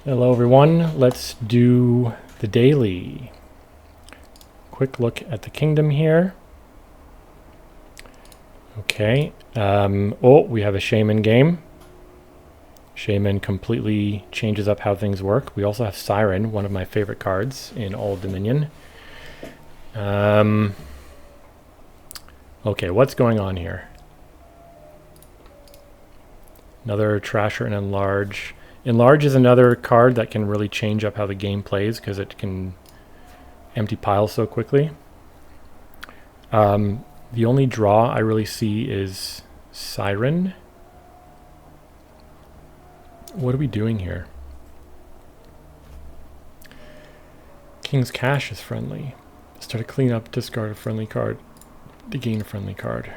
Hello everyone, let's do the daily. Quick look at the kingdom here. Okay, we have a shaman game. Shaman completely changes up how things work. We also have Siren, one of my favorite cards in all of Dominion. Okay, what's going on here? Another Trasher and Enlarge. Enlarge is another card that can really change up how the game plays because it can empty piles so quickly. The only draw I really see is Siren. What are we doing here? King's Cash is friendly. Start a cleanup, discard a friendly card to gain a friendly card.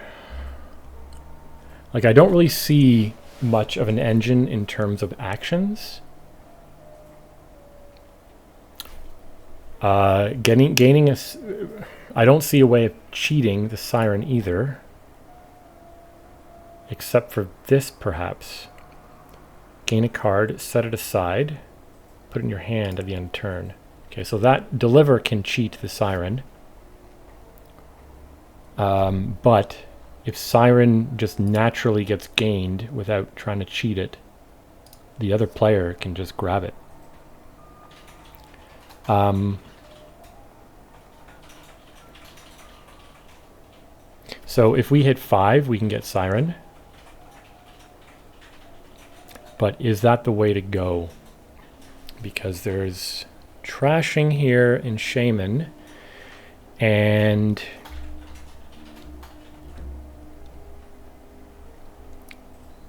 Like, I don't really see much of an engine in terms of actions. Gaining a... I don't see a way of cheating the Siren either. Except for this, perhaps. Gain a card, set it aside, put it in your hand at the end of turn. Okay, so that Deliver can cheat the Siren. But if Siren just naturally gets gained without trying to cheat it, the other player can just grab it. So if we hit 5, we can get Siren. But is that the way to go? Because there's trashing here in Shaman, and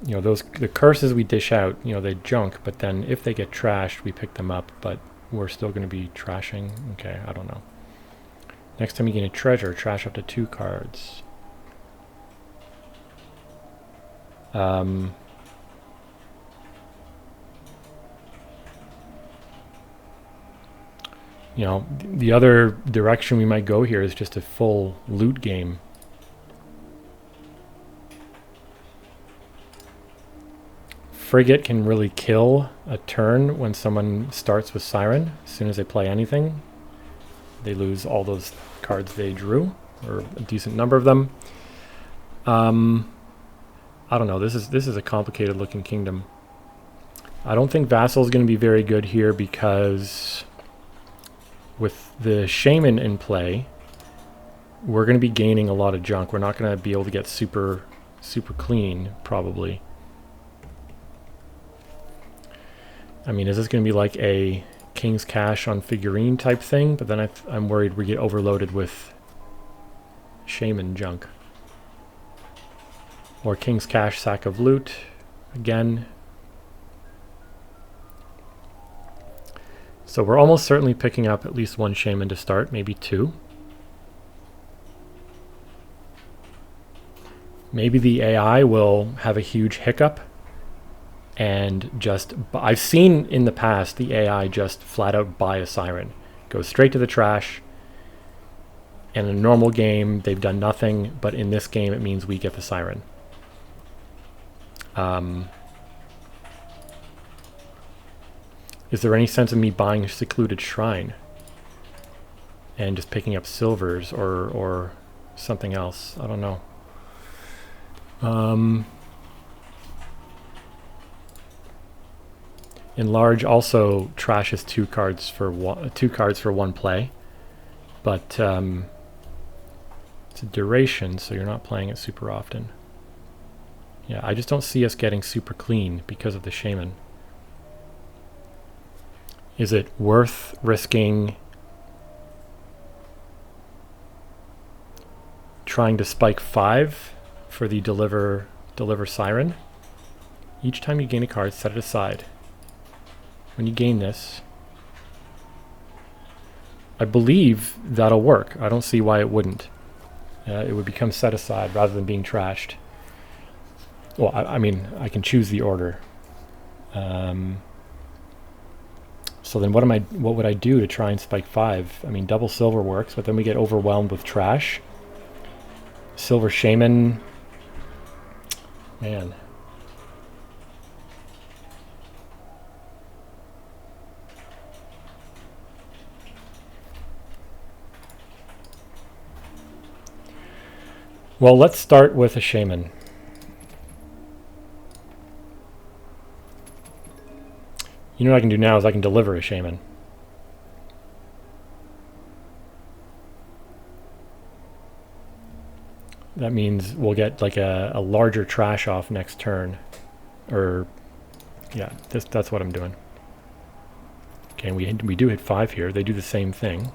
the curses we dish out, they junk, but then if they get trashed, we pick them up, but we're still going to be trashing. Okay, I don't know. Next time you gain a treasure, trash up to 2 cards. The other direction we might go here is just a full loot game. Frigate can really kill a turn when someone starts with Siren. As soon as they play anything, they lose all those cards they drew, or a decent number of them. I don't know. This is a complicated looking kingdom. I don't think Vassal is going to be very good here because with the Shaman in play, we're going to be gaining a lot of junk. We're not going to be able to get super clean, probably. I mean, is this going to be like a King's Cash on figurine type thing? But then I'm worried we get overloaded with Shaman junk. Or King's Cash, Sack of Loot, again. So we're almost certainly picking up at least 1 Shaman to start, maybe 2. Maybe the AI will have a huge hiccup and just... I've seen in the past the AI just flat out buy a Siren. Goes straight to the trash. In a normal game, they've done nothing, but in this game it means we get the Siren. Is there any sense in me buying a Secluded Shrine and just picking up silvers or something else? I don't know. Enlarge also trashes 2 cards for 1 play, but it's a duration, so you're not playing it super often. Yeah, I just don't see us getting super clean because of the Shaman. Is it worth risking trying to spike 5 for the deliver Siren? Each time you gain a card, set it aside. When you gain this, I believe that'll work. I don't see why it wouldn't. It would become set aside rather than being trashed. Well, I mean, I can choose the order. So then what would I do to try and spike 5? I mean, double silver works, but then we get overwhelmed with trash. Silver Shaman. Man. Well, let's start with a shaman. You know what I can do now is I can deliver a shaman. That means we'll get like a larger trash off next turn. Or, yeah, that's what I'm doing. Okay, and we do hit 5 here. They do the same thing.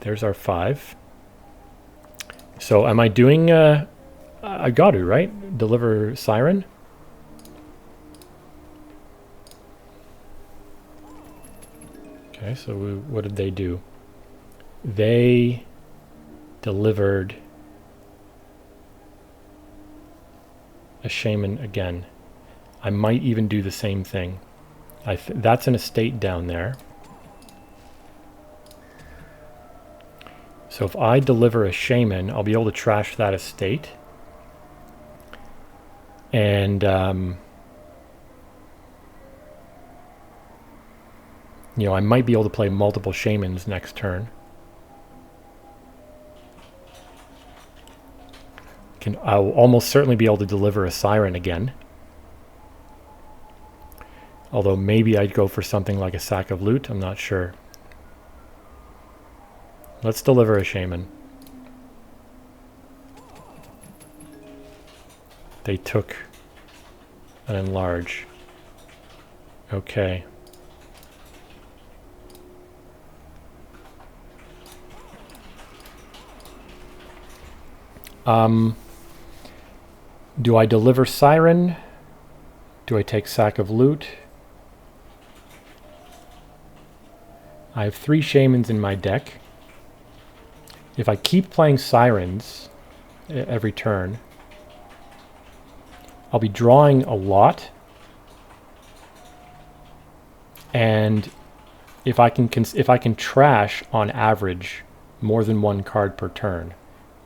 There's our 5. So am I doing... I got to, right? Deliver Siren? Okay, so what did they do? They delivered a shaman again. I might even do the same thing. That's an estate down there. So if I deliver a shaman, I'll be able to trash that estate. And, you know, I might be able to play multiple shamans next turn. I'll almost certainly be able to deliver a Siren again. Although maybe I'd go for something like a sack of loot. I'm not sure. Let's deliver a shaman. They took an enlarge. Okay. Do I deliver Siren? Do I take sack of loot? I have 3 shamans in my deck. If I keep playing Sirens every turn, I'll be drawing a lot. And if I can trash on average more than 1 card per turn,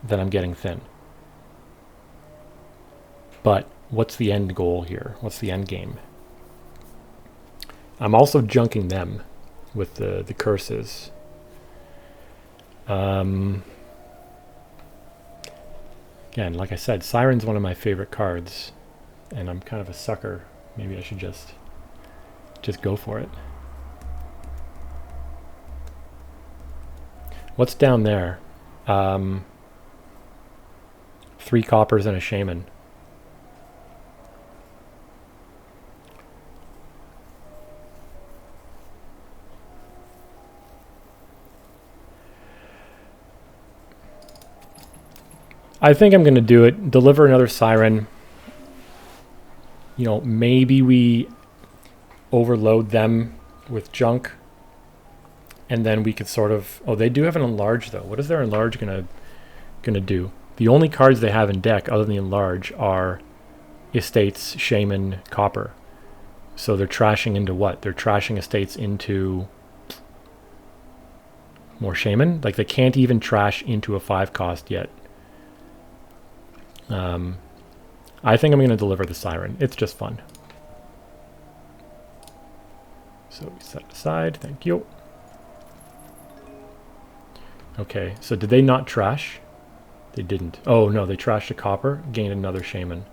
then I'm getting thin. But what's the end goal here? What's the end game? I'm also junking them with the curses. Again, like I said, Siren's one of my favorite cards, and I'm kind of a sucker. Maybe I should just go for it. What's down there? 3 coppers and a shaman. I think I'm going to do it. Deliver another Siren. You know, maybe we overload them with junk. And then we could sort of... Oh, they do have an enlarge, though. What is their enlarge gonna do? The only cards they have in deck, other than the enlarge, are estates, shaman, copper. So they're trashing into what? They're trashing estates into more shaman? Like, they can't even trash into a 5 cost yet. I think I'm going to deliver the Siren. It's just fun. So we set it aside. Thank you. Okay, so did they not trash? They didn't. Oh, no, they trashed a copper, gained another shaman.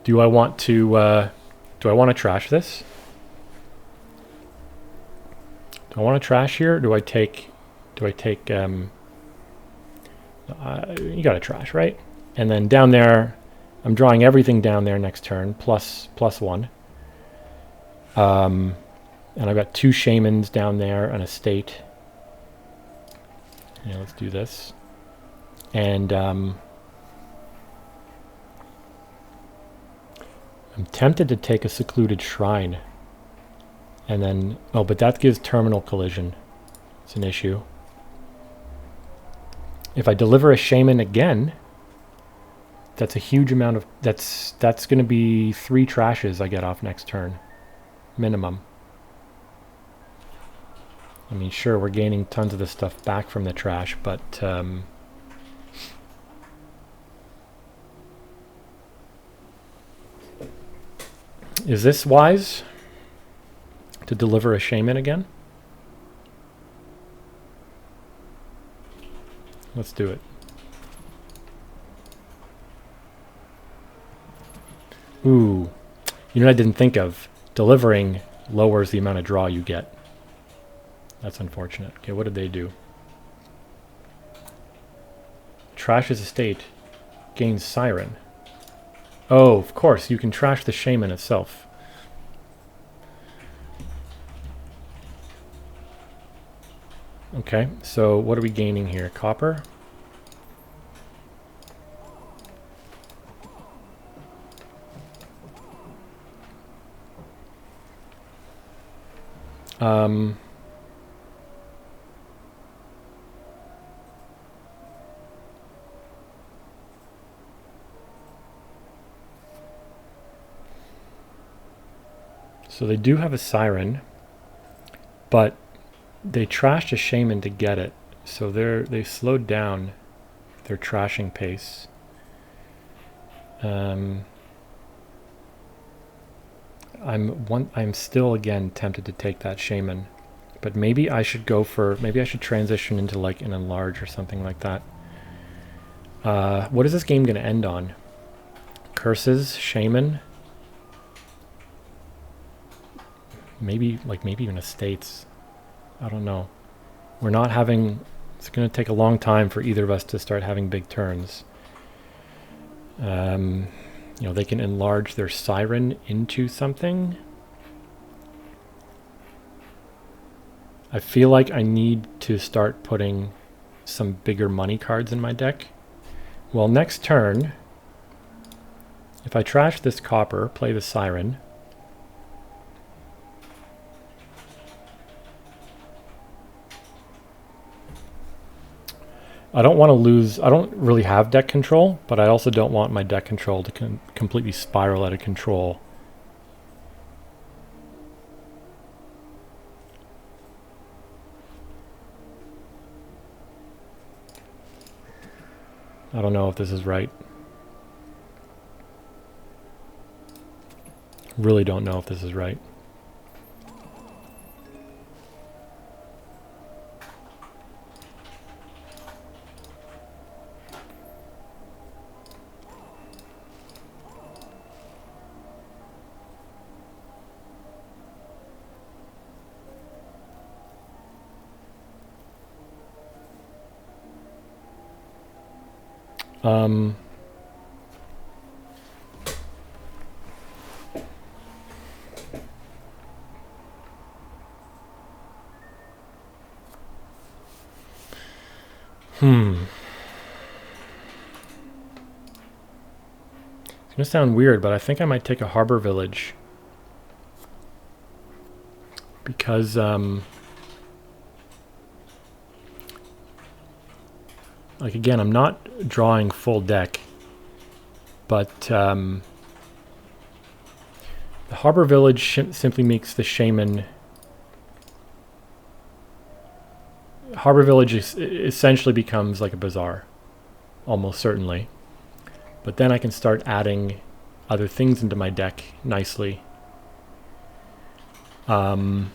Do I want to trash this? Do I want to trash here? Or do I take you gotta trash, right? And then down there, I'm drawing everything down there next turn, plus 1. And I've got 2 shamans down there, an estate. Yeah, let's do this. And I'm tempted to take a secluded shrine. And then, oh, but that gives terminal collision. It's an issue. If I deliver a shaman again, that's a huge amount of... That's going to be 3 trashes I get off next turn. Minimum. I mean, sure, we're gaining tons of this stuff back from the trash, but... is this wise? To deliver a shaman again? Let's do it. Ooh. You know what I didn't think of? Delivering lowers the amount of draw you get. That's unfortunate. Okay, what did they do? Trash his estate. Gains Siren. Oh, of course, you can trash the Shaman itself. Okay, so what are we gaining here? Copper? So they do have a Siren, but they trashed a Shaman to get it. So they slowed down their trashing pace. I'm still again tempted to take that Shaman, but maybe I should transition into like an enlarge or something like that. What is this game going to end on? Curses, Shaman, maybe even estates. I don't know. We're not having. It's going to take a long time for either of us to start having big turns. You know, they can enlarge their Siren into something. I feel like I need to start putting some bigger money cards in my deck. Well, next turn, if I trash this copper, play the Siren. I don't want to lose. I don't really have deck control, but I also don't want my deck control to completely spiral out of control. I don't know if this is right. Really don't know if this is right. It's going to sound weird, but I think I might take a harbor village. Because, like, again, I'm not drawing full deck. But the harbor village simply makes the Shaman... Harbor village essentially becomes like a bazaar. Almost certainly. But then I can start adding other things into my deck nicely. Oh,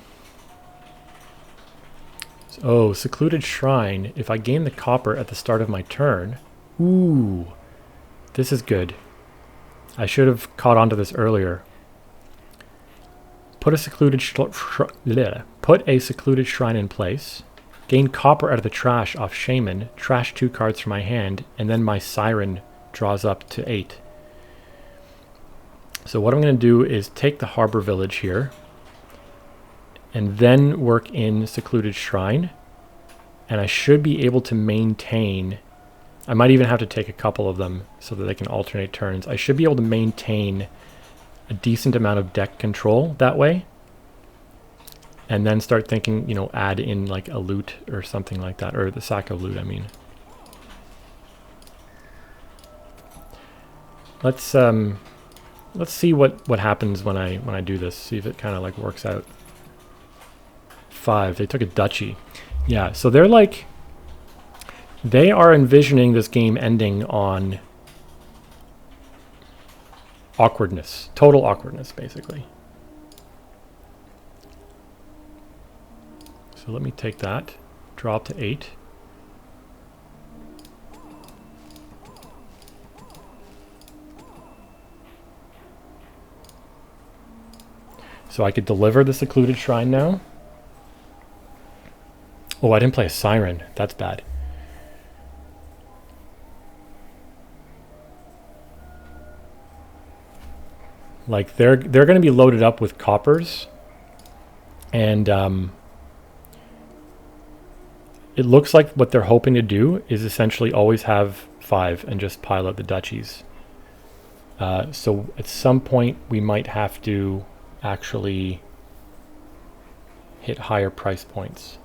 Secluded Shrine. If I gain the copper at the start of my turn... Ooh, this is good. I should have caught on to this earlier. Put a Secluded Shrine in place. Gain copper out of the trash off Shaman. Trash 2 cards from my hand. And then my Siren draws up to 8. So what I'm going to do is take the harbor village here and then work in Secluded Shrine, and I should be able to maintain... I might even have to take a couple of them so that they can alternate turns. I should be able to maintain a decent amount of deck control that way, and then start thinking, you know, add in like a loot or something like that, or the sack of loot, I mean. Let's see what happens when I do this. See if it kind of like works out. 5. They took a duchy. Yeah, so they're like... They are envisioning this game ending on awkwardness. Total awkwardness, basically. So let me take that. Drop to 8. So I could deliver the secluded shrine now. Oh, I didn't play a siren. That's bad. Like they're going to be loaded up with coppers, and it looks like what they're hoping to do is essentially always have 5 and just pile out the duchies. So at some point we might have to actually hit higher price points.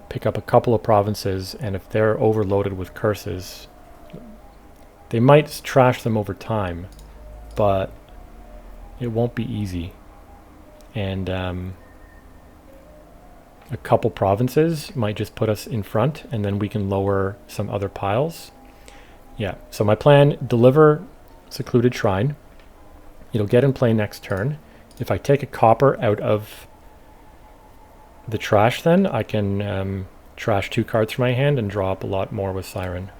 Pick up a couple of provinces, and if they're overloaded with curses, they might trash them over time, but it won't be easy. And a couple provinces might just put us in front, and then we can lower some other piles. Yeah, so my plan, deliver Secluded Shrine. It'll get in play next turn. If I take a copper out of the trash, then I can trash 2 cards from my hand and draw up a lot more with Siren.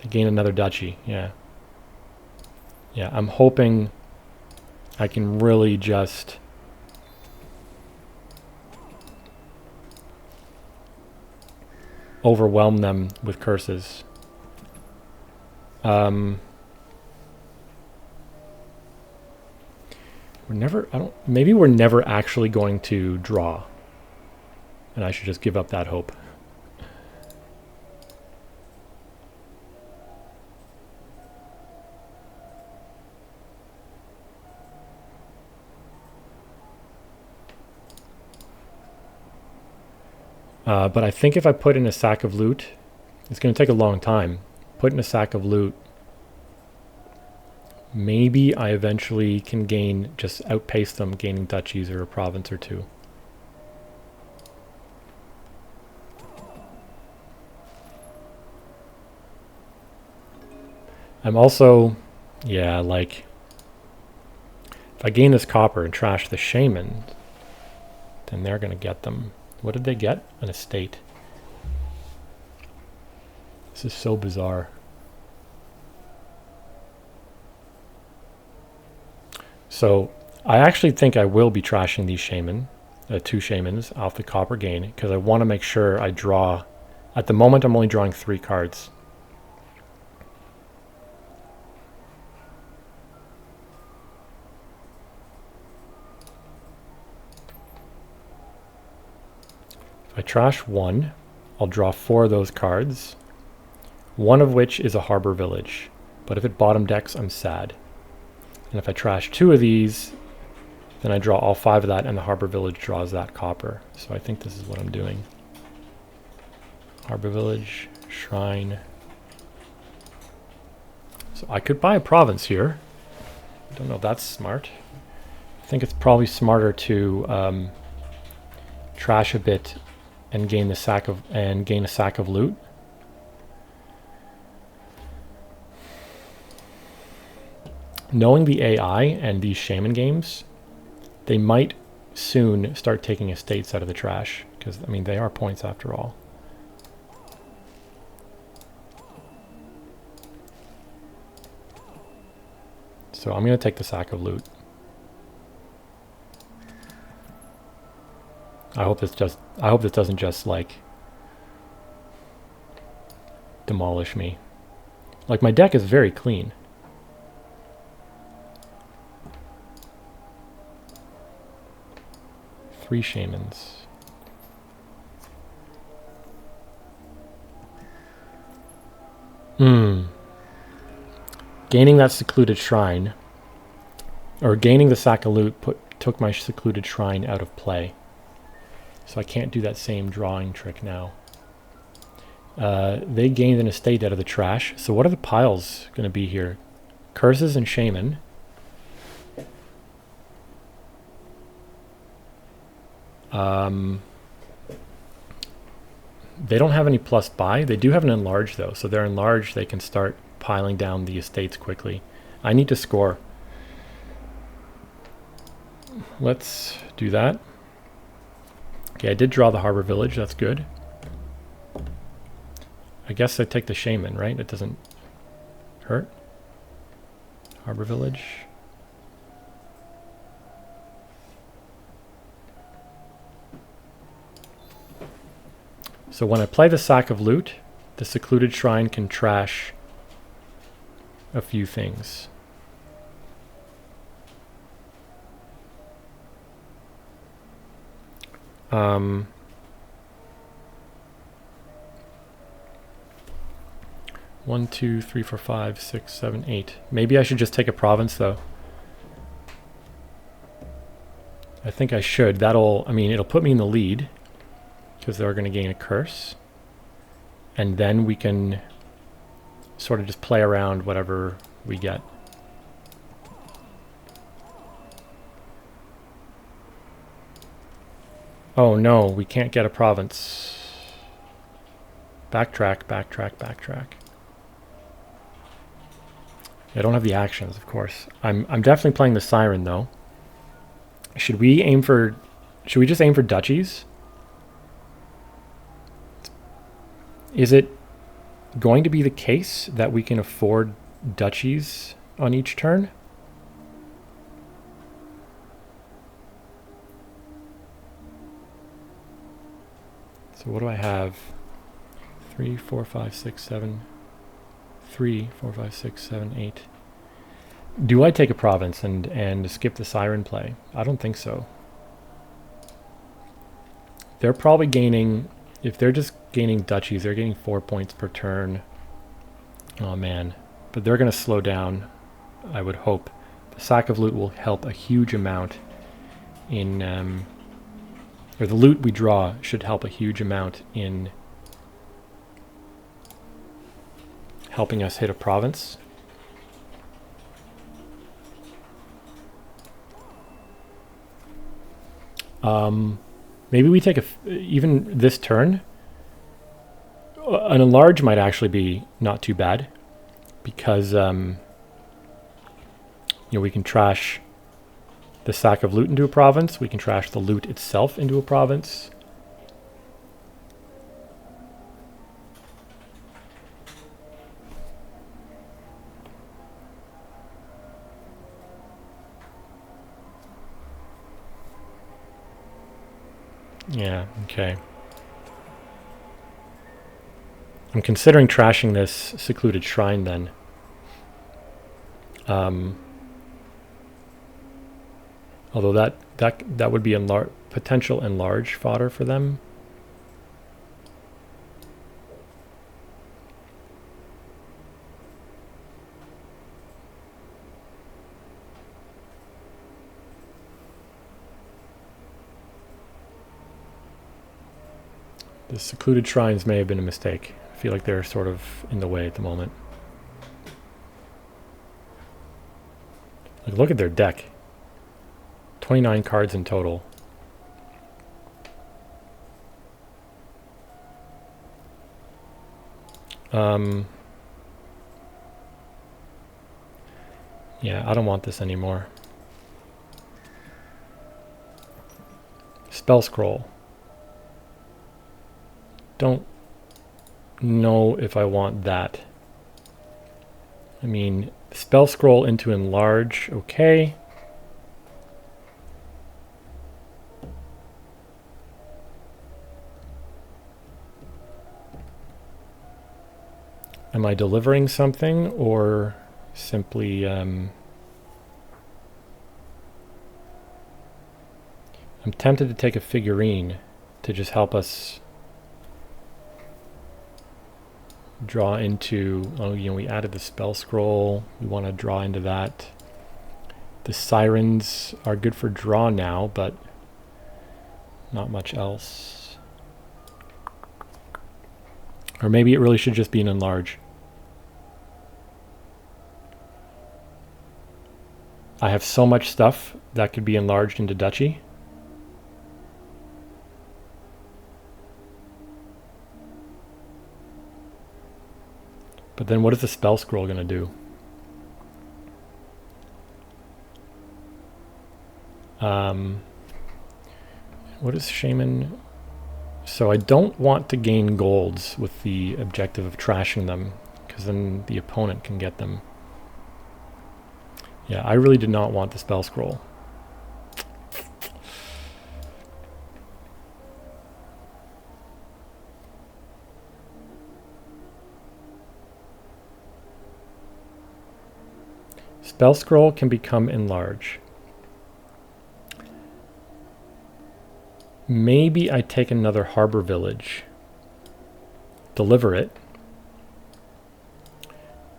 I gain another duchy, yeah. Yeah, I'm hoping I can really just overwhelm them with curses. Maybe we're never actually going to draw. And I should just give up that hope. But I think if I put in a sack of loot, it's going to take a long time. Put in a sack of loot, maybe I eventually can just outpace them, gaining duchies or a province or 2. I'm also, yeah, like, if I gain this copper and trash the shaman, then they're going to get them. What did they get? An estate. This is so bizarre. So I actually think I will be trashing these shaman, 2 shamans off the copper gain, because I want to make sure I draw. At the moment I'm only drawing 3 cards. If I trash 1, I'll draw 4 of those cards, one of which is a harbor village. But if it bottom decks, I'm sad. And if I trash 2 of these, then I draw all 5 of that, and the harbor village draws that copper. So I think this is what I'm doing. Harbor village, shrine. So I could buy a province here. I don't know if that's smart. I think it's probably smarter to trash a bit and gain a sack of loot. Knowing the AI and these shaman games, they might soon start taking estates out of the trash, because I mean they are points after all. So I'm going to take the sack of loot. I hope this doesn't just like demolish me. Like, my deck is very clean. Three shamans. Gaining that secluded shrine, or gaining the sack of loot, took my secluded shrine out of play. So I can't do that same drawing trick now. They gained an estate out of the trash. So what are the piles going to be here? Curses and shaman. They don't have any plus buy. They do have an enlarge though. So they're enlarged. They can start piling down the estates quickly. I need to score. Let's do that. Okay, I did draw the harbor village. That's good. I guess I take the Shaman, right? It doesn't hurt. Harbor Village. So when I play the Sack of Loot, the Secluded Shrine can trash a few things. Um, 1, 2, 3, 4, 5, 6, 7, 8. Maybe I should just take a province though. I think I should. That'll, I mean, it'll put me in the lead because they're going to gain a curse. And then we can sort of just play around whatever we get. Oh no, we can't get a province. Backtrack, backtrack, backtrack. I don't have the actions, of course. I'm definitely playing the Siren though. Should we just aim for duchies? Is it going to be the case that we can afford duchies on each turn? So what do I have? 3, 4, 5, 6, 7. 3, 4, 5, 6, 7, 8. Do I take a province and skip the Siren play? I don't think so. They're probably gaining, if they're just gaining duchies, they're getting 4 points per turn. Oh man. But they're going to slow down, I would hope. The Sack of Loot will help a huge amount in, or the loot we draw should help a huge amount in helping us hit a province. Maybe we take even this turn. An enlarge might actually be not too bad because you know, we can trash the Sack of Loot into a province. We can trash the loot itself into a province. Yeah, okay. I'm considering trashing this Secluded Shrine then. Although that would be potential enlarge fodder for them. The Secluded Shrines may have been a mistake. I feel like they're sort of in the way at the moment. Like, look at their deck. 29 cards in total. Yeah, I don't want this anymore. Spell Scroll. Don't know if I want that. I mean, Spell Scroll into Enlarge, okay. Am I delivering something or simply I'm tempted to take a figurine to just help us draw into, oh, you know, we added the Spell Scroll. We want to draw into that. The Sirens are good for draw now, but not much else. Or maybe it really should just be an enlarge. I have so much stuff that could be enlarged into duchy. But then what is the Spell Scroll going to do? What is Shaman So I don't want to gain golds with the objective of trashing them, because then the opponent can get them. Yeah, I really did not want the spell scroll. Spell scroll can become enlarge. Maybe I take another harbor village, deliver it.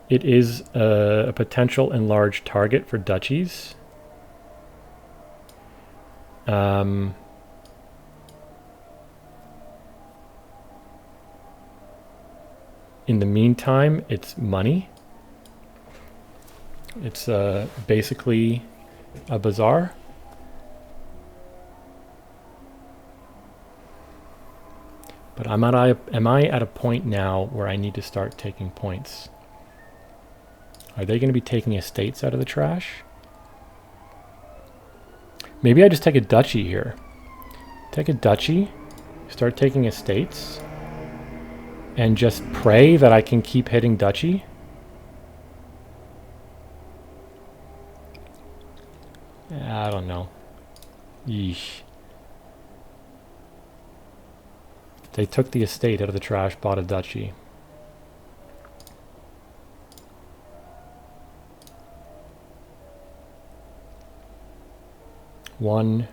It is a potential enlarged target for duchies. In the meantime, it's money. It's basically a bazaar. But am I at a point now where I need to start taking points? Are they going to be taking estates out of the trash? Maybe I just take a duchy here. Take a duchy, start taking estates, and just pray that I can keep hitting duchy. I don't know. Yeesh. They took the estate out of the trash, bought a duchy. One,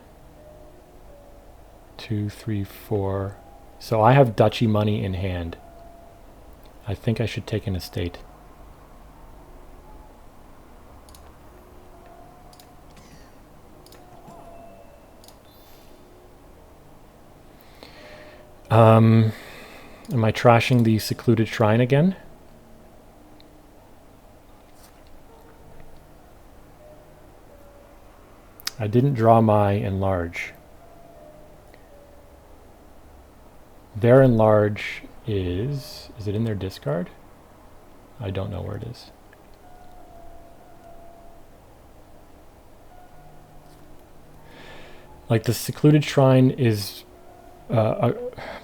two, three, four. So I have duchy money in hand. I think I should take an estate. Am I trashing the secluded shrine again? I didn't draw my enlarge. Their enlarge is it in their discard? I don't know where it is. Like the secluded shrine is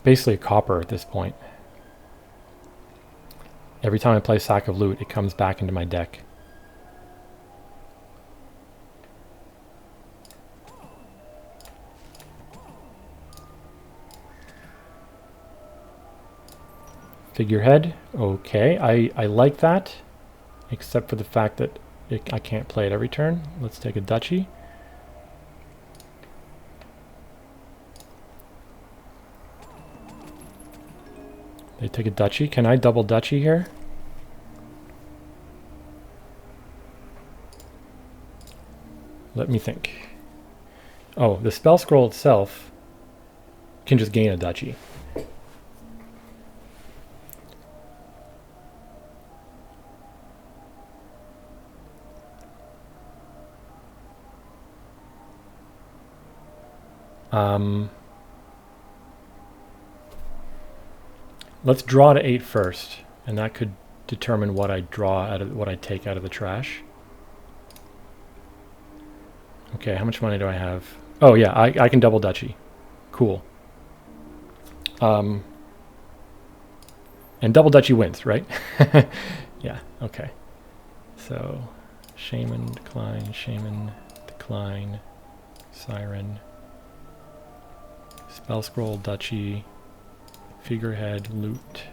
basically a copper at this point. Every time I play Sack of Loot, it comes back into my deck. Figurehead, okay, I like that, except for the fact that I can't play it every turn. Let's take a duchy. They take a duchy. Can I double duchy here? Let me think. Oh, the spell scroll itself can just gain a duchy. Let's draw to 8 first, and that could determine what I draw out of what I take out of the trash. Okay, how much money do I have? Oh yeah, I can double duchy. Cool. And double duchy wins, right? Yeah, okay. So shaman, decline, siren, spell scroll, duchy, figurehead, loot,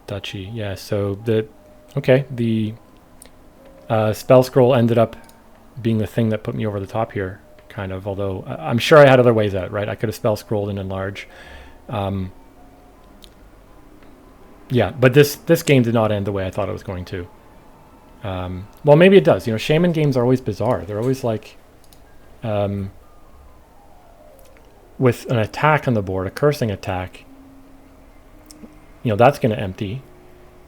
duchy. Yeah, so the spell scroll ended up being the thing that put me over the top here, kind of, although I'm sure I had other ways at it, right? I could have spell scrolled and enlarge. Yeah, but this game did not end the way I thought it was going to. Well, maybe it does. You know, shaman games are always bizarre. They're always like, with an attack on the board, a cursing attack, you know, that's going to empty.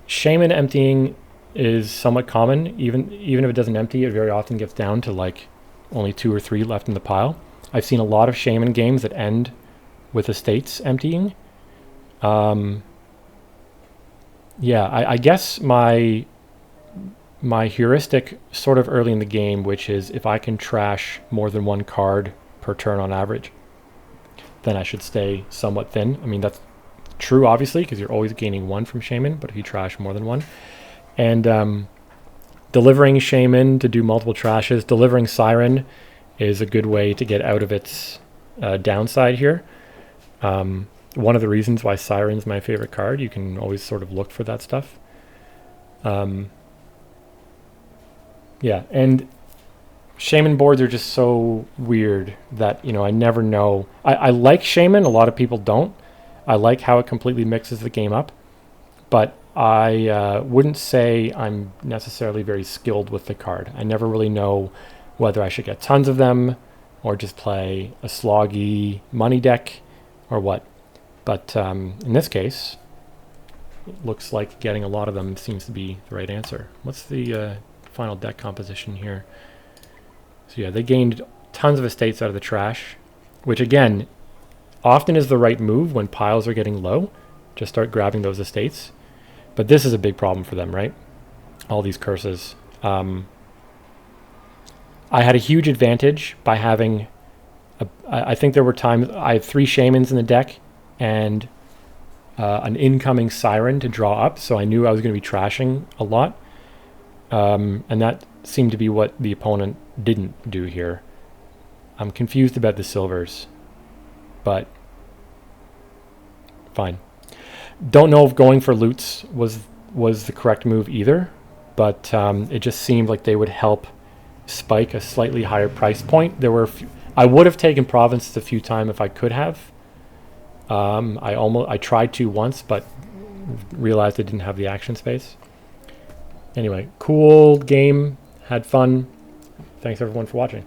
Shaman emptying is somewhat common. Even if it doesn't empty, it very often gets down to like only 2 or 3 left in the pile. I've seen a lot of shaman games that end with estates emptying. Yeah, I guess my heuristic sort of early in the game, which is if I can trash more than 1 card per turn on average, then I should stay somewhat thin. I mean, that's true, obviously, because you're always gaining 1 from Shaman, but if you trash more than 1. And delivering Shaman to do multiple trashes, delivering Siren is a good way to get out of its downside here. One of the reasons why Siren's my favorite card. You can always sort of look for that stuff. Yeah, and Shaman boards are just so weird that, you know, I never know. I like Shaman. A lot of people don't. I like how it completely mixes the game up. But I wouldn't say I'm necessarily very skilled with the card. I never really know whether I should get tons of them or just play a sloggy money deck or what. But in this case, it looks like getting a lot of them seems to be the right answer. What's the final deck composition here? So yeah, they gained tons of estates out of the trash, which again, often is the right move when piles are getting low. Just start grabbing those estates. But this is a big problem for them, right? All these curses. I had a huge advantage by having, I think there were times, I had 3 Shamans in the deck and an incoming Siren to draw up, so I knew I was going to be trashing a lot. And that seemed to be what the opponent didn't do here. I'm confused about the silvers, but fine. Don't know if going for loots was the correct move either, but it just seemed like they would help spike a slightly higher price point. There were I would have taken provinces a few times if I could have. I tried to once, but realized I didn't have the action space. Anyway, cool game. Had fun. Thanks everyone for watching.